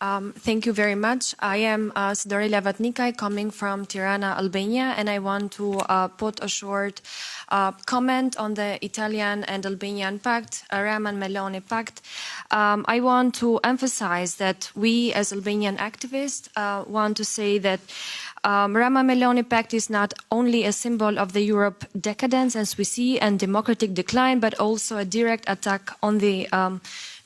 Thank you very much. I am Sidorela Vatnikaj, coming from Tirana, Albania, and I want to put a short comment on the Italian and Albanian pact, Rama-Meloni pact. I want to emphasize that we, as Albanian activists, want to say that Rama-Meloni pact is not only a symbol of the Europe decadence, as we see, and democratic decline, but also a direct attack on the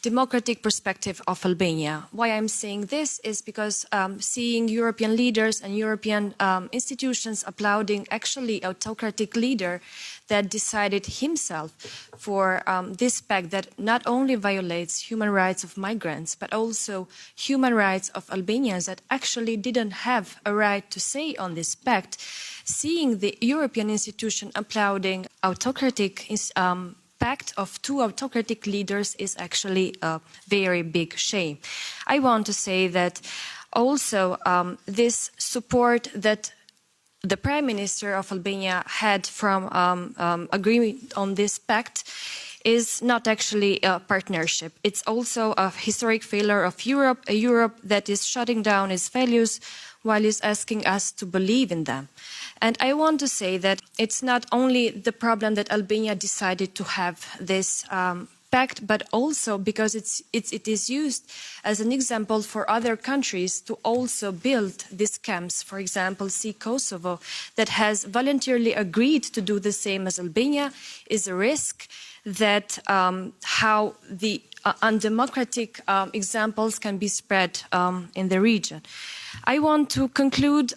democratic perspective of Albania. Why I'm saying this is because seeing European leaders and European institutions applauding actually autocratic leader that decided himself for this pact that not only violates human rights of migrants, but also human rights of Albanians that actually didn't have a right to say on this pact, seeing the European institution applauding autocratic pact of two autocratic leaders is actually a very big shame. I want to say that also this support that the Prime Minister of Albania had from agreement on this pact is not actually a partnership. It's also a historic failure of Europe, a Europe that is shutting down its values while it's asking us to believe in them. And I want to say that it's not only the problem that Albania decided to have this pact, but also because it is used as an example for other countries to also build these camps. For example, see Kosovo, that has voluntarily agreed to do the same as Albania, is a risk that how the undemocratic examples can be spread in the region. I want to conclude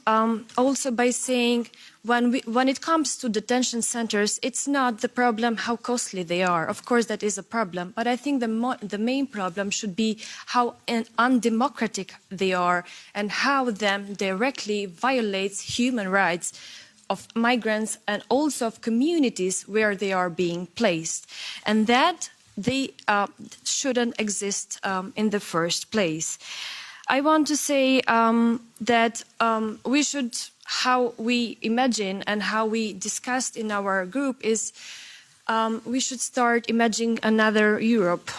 also by saying when it comes to detention centers, it's not the problem how costly they are. Of course, that is a problem. But I think the main problem should be how undemocratic they are and how them directly violates human rights of migrants and also of communities where they are being placed. And that they shouldn't exist in the first place. I want to say that we should, how we imagine and how we discussed in our group is we should start imagining another Europe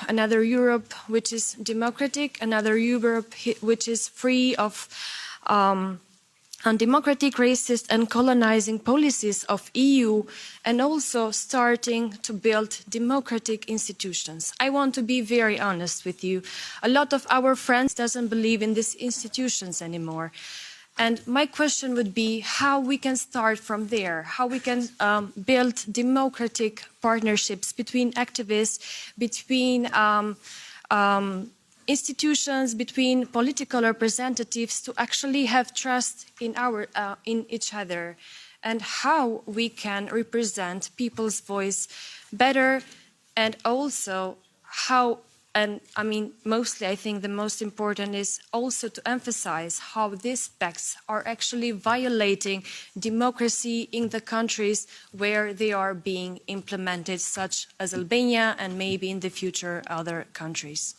which is democratic, another Europe which is free of undemocratic, racist and colonizing policies of EU, and also starting to build democratic institutions. I want to be very honest with you. A lot of our friends doesn't believe in these institutions anymore. And my question would be how we can start from there, how we can build democratic partnerships between activists, between institutions, between political representatives to actually have trust in each other, and how we can represent people's voice better, and also how, and I mean mostly I think the most important is also to emphasize how these pacts are actually violating democracy in the countries where they are being implemented, such as Albania and maybe in the future other countries.